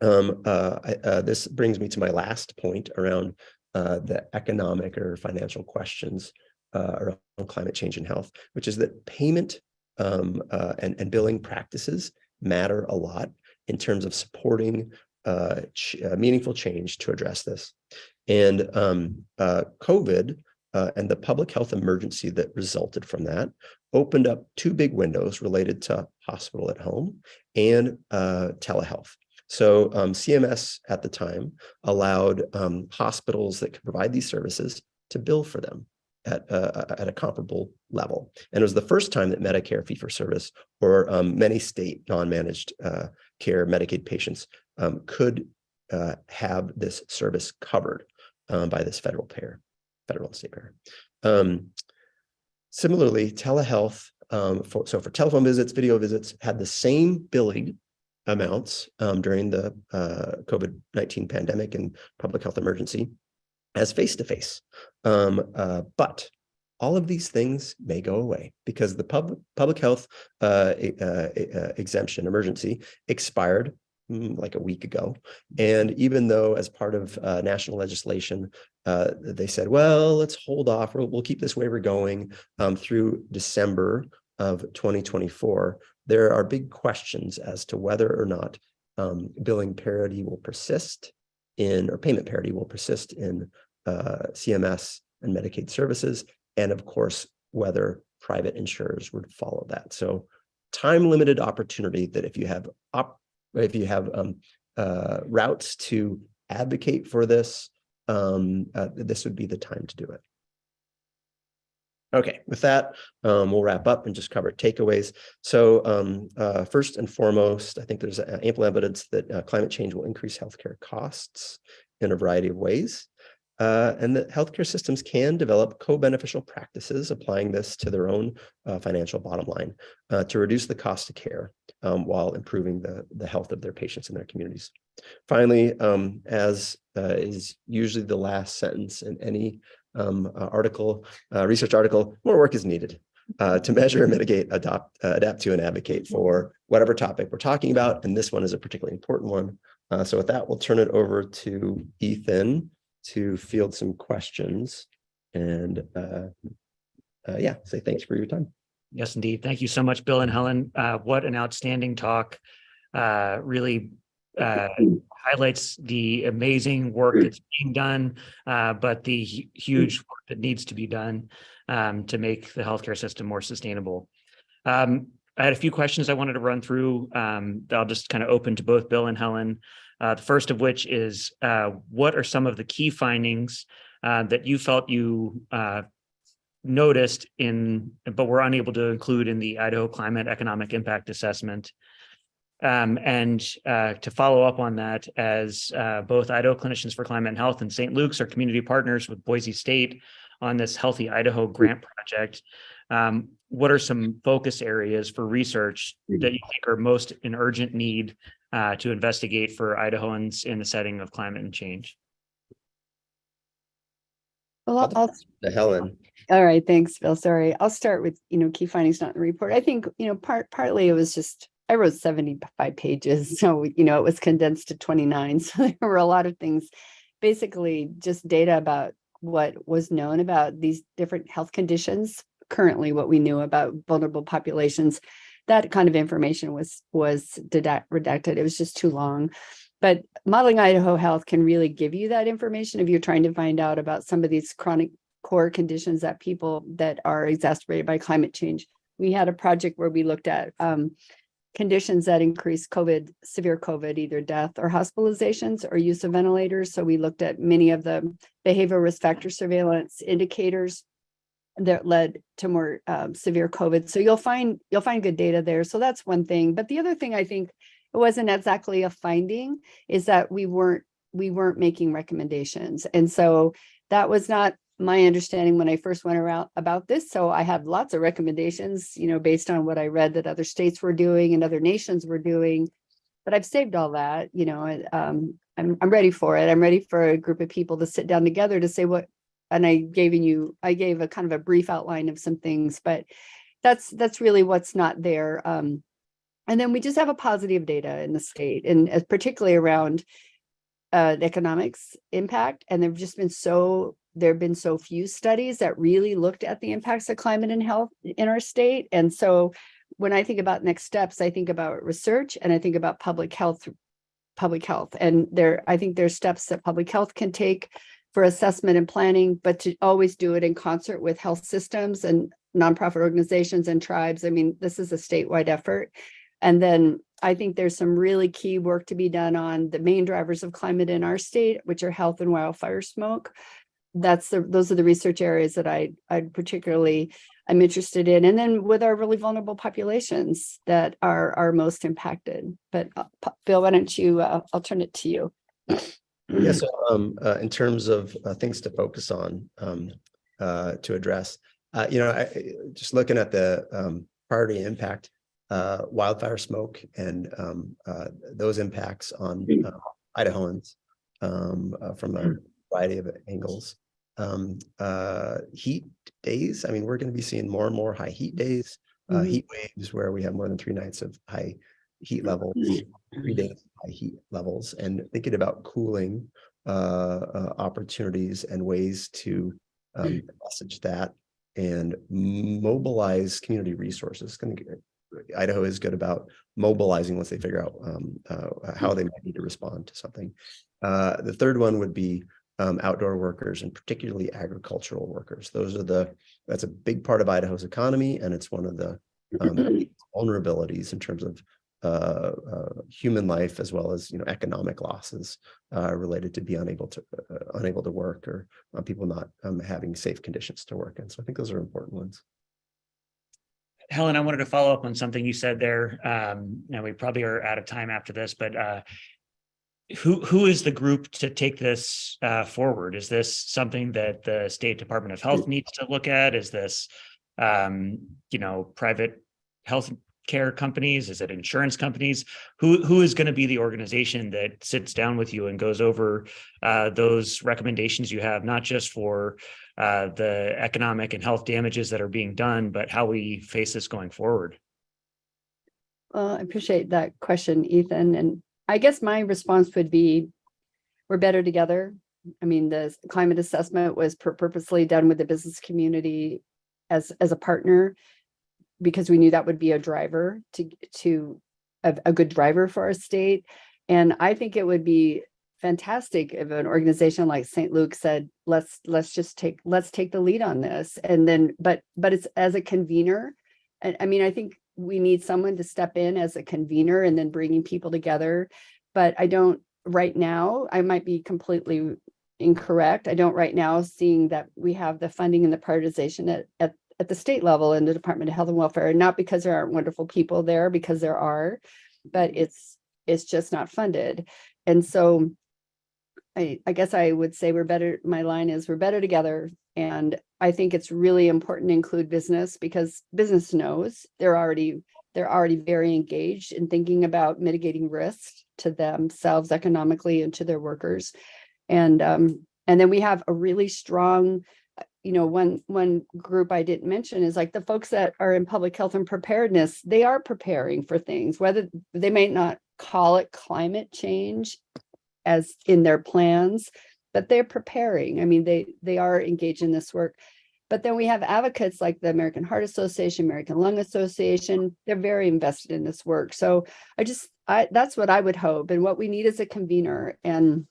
[SPEAKER 2] this brings me to my last point around the economic or financial questions around climate change and health, which is that payment and billing practices matter a lot in terms of supporting meaningful change to address this. And COVID and the public health emergency that resulted from that opened up two big windows related to hospital at home and telehealth. So CMS at the time allowed hospitals that could provide these services to bill for them at a comparable level. And it was the first time that Medicare fee-for-service or many state non-managed care Medicaid patients could have this service covered by this federal and state payer. Similarly, telehealth, for telephone visits, video visits, had the same billing amounts during the COVID-19 pandemic and public health emergency as face-to-face. But all of these things may go away because the public health exemption emergency expired like a week ago. And even though as part of national legislation, they said, well, let's hold off, we'll keep this waiver going through December of 2024, there are big questions as to whether or not billing parity will persist or payment parity will persist in CMS and Medicaid services, and of course, whether private insurers would follow that. So time-limited opportunity that if you have routes to advocate for this, this would be the time to do it. Okay, with that, we'll wrap up and just cover takeaways. So first and foremost, I think there's ample evidence that climate change will increase healthcare costs in a variety of ways. And that healthcare systems can develop co-beneficial practices, applying this to their own financial bottom line to reduce the cost of care while improving the health of their patients and their communities. Finally, as is usually the last sentence in any research article, more work is needed to measure, mitigate, adapt to, and advocate for whatever topic we're talking about. And this one is a particularly important one. So with that, we'll turn it over to Ethan to field some questions and say thanks for your time.
[SPEAKER 1] Yes, indeed. Thank you so much, Bill and Helen. What an outstanding talk. Really highlights the amazing work that's being done, but the huge work that needs to be done to make the healthcare system more sustainable. I had a few questions I wanted to run through. I'll just kind of open to both Bill and Helen. The first of which is, what are some of the key findings that you felt you noticed but were unable to include in the Idaho Climate-Economic Impact Assessment? And to follow up on that, as both Idaho Clinicians for Climate and Health and St. Luke's are community partners with Boise State on this Healthy Idaho grant project, what are some focus areas for research that you think are most in urgent need to investigate for Idahoans in the setting of climate and change?
[SPEAKER 3] Well,
[SPEAKER 2] To Helen.
[SPEAKER 3] all right, thanks, Bill. Sorry, I'll start with key findings not in the report. I think partly it was just I wrote 75 pages, so it was condensed to 29. So there were a lot of things, basically just data about what was known about these different health conditions. Currently, what we knew about vulnerable populations, that kind of information was redacted. It was just too long. But Modeling Idaho Health can really give you that information if you're trying to find out about some of these chronic core conditions that people that are exacerbated by climate change. We had a project where we looked at conditions that increase severe COVID, either death or hospitalizations or use of ventilators. So we looked at many of the behavioral risk factor surveillance indicators that led to more severe COVID. So you'll find good data there. So that's one thing. But the other thing, I think it wasn't exactly a finding, is that we weren't making recommendations. And so that was not my understanding when I first went around about this. So I had lots of recommendations, based on what I read that other states were doing and other nations were doing. But I've saved all that, I'm ready for it. I'm ready for a group of people to sit down together to say what, and I gave a kind of a brief outline of some things, but that's really what's not there. And then we just have a positive data in the state, and particularly around the economics impact. And there have been so few studies that really looked at the impacts of climate and health in our state. And so when I think about next steps, I think about research and I think about public health. And I think there's steps that public health can take for assessment and planning, but to always do it in concert with health systems and nonprofit organizations and tribes. I mean, this is a statewide effort. And then I think there's some really key work to be done on the main drivers of climate in our state, which are health and wildfire smoke. Those are the research areas that I'm interested in. And then with our really vulnerable populations that are most impacted. But Bill, why don't you, I'll turn it to you.
[SPEAKER 2] Yeah, so in terms of things to focus on to address, just looking at the priority impact, wildfire smoke and those impacts on Idahoans from a variety of angles. Heat days, we're going to be seeing more and more high heat days, heat waves where we have more than 3 nights of high heat levels, 3 days of high heat levels, and thinking about cooling opportunities and ways to message that and mobilize community resources. Idaho is good about mobilizing once they figure out how they might need to respond to something. The third one would be outdoor workers, and particularly agricultural workers. That's a big part of Idaho's economy, and it's one of the vulnerabilities in terms of human life, as well as economic losses related to be unable to work, or people not having safe conditions to work in. So I think those are important ones.
[SPEAKER 1] Helen, I wanted to follow up on something you said there. Now we probably are out of time after this, but who is the group to take this forward? Is this something that the State Department of Health needs to look at? Is this, private health care companies? Is it insurance companies? Who is going to be the organization that sits down with you and goes over those recommendations you have, not just for the economic and health damages that are being done, but how we face this going forward?
[SPEAKER 3] Well, I appreciate that question, Ethan. And I guess my response would be, we're better together. The climate assessment was purposely done with the business community as a partner, because we knew that would be a driver to a good driver for our state. And I think it would be fantastic if an organization like St. Luke said, let's take the lead on this. And then, but it's as a convener. I mean, I think we need someone to step in as a convener and then bringing people together. But I don't right now, I might be completely incorrect. I don't right now seeing that we have the funding and the prioritization at the state level in the Department of Health and Welfare, not because there aren't wonderful people there, because there are, but it's just not funded. And so I guess I would say my line is we're better together. And I think it's really important to include business, because business knows they're already very engaged in thinking about mitigating risks to themselves economically and to their workers. And then we have a really strong, one group I didn't mention is like the folks that are in public health and preparedness. They are preparing for things, whether they may not call it climate change as in their plans, but they're preparing. I mean, they are engaged in this work. But then we have advocates like the American Heart Association, American Lung Association. They're very invested in this work. So that's what I would hope. And what we need is a convener. And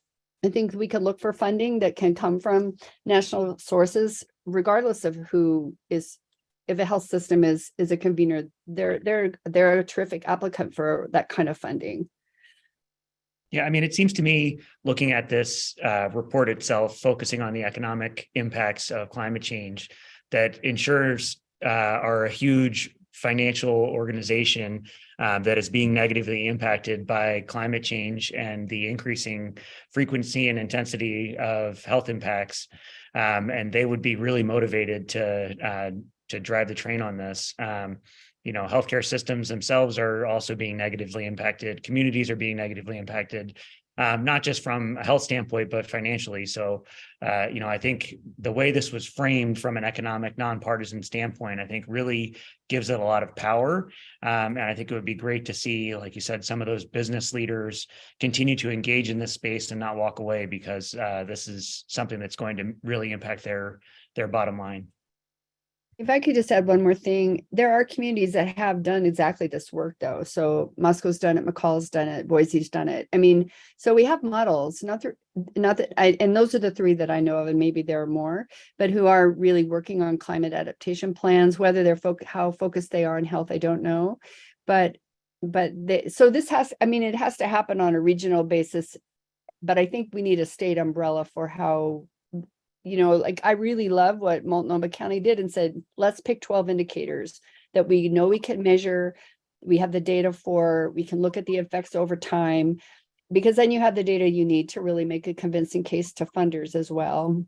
[SPEAKER 3] I think we could look for funding that can come from national sources, regardless of who is. If a health system is a convener, they're a terrific applicant for that kind of funding.
[SPEAKER 1] Yeah, I mean, it seems to me, looking at this report itself, focusing on the economic impacts of climate change, that insurers are a huge financial organization that is being negatively impacted by climate change and the increasing frequency and intensity of health impacts. And they would be really motivated to drive the train on this. Healthcare systems themselves are also being negatively impacted. Communities are being negatively impacted, not just from a health standpoint, but financially. So, I think the way this was framed from an economic, nonpartisan standpoint, I think really gives it a lot of power. And I think it would be great to see, like you said, some of those business leaders continue to engage in this space and not walk away, because this is something that's going to really impact their bottom line.
[SPEAKER 3] If I could just add one more thing, there are communities that have done exactly this work, though. So Moscow's done it, McCall's done it, Boise's done it. I mean, so we have models, and those are the three that I know of, and maybe there are more, but who are really working on climate adaptation plans. Whether they're how focused they are on health, I don't know, but so this it has to happen on a regional basis. But I think we need a state umbrella for how. I really love what Multnomah County did and said, let's pick 12 indicators that we know we can measure. We have the data for, we can look at the effects over time, because then you have the data you need to really make a convincing case to funders as well.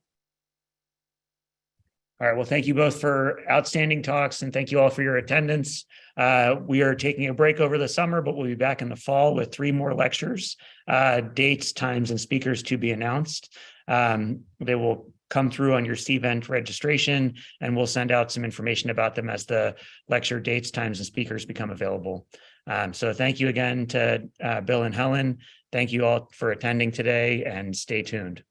[SPEAKER 1] All right. Well, thank you both for outstanding talks, and thank you all for your attendance. We are taking a break over the summer, but we'll be back in the fall with 3 more lectures, dates, times, and speakers to be announced. They will come through on your CVent registration, and we'll send out some information about them as the lecture dates, times, and speakers become available. So thank you again to Bill and Helen. Thank you all for attending today, and stay tuned.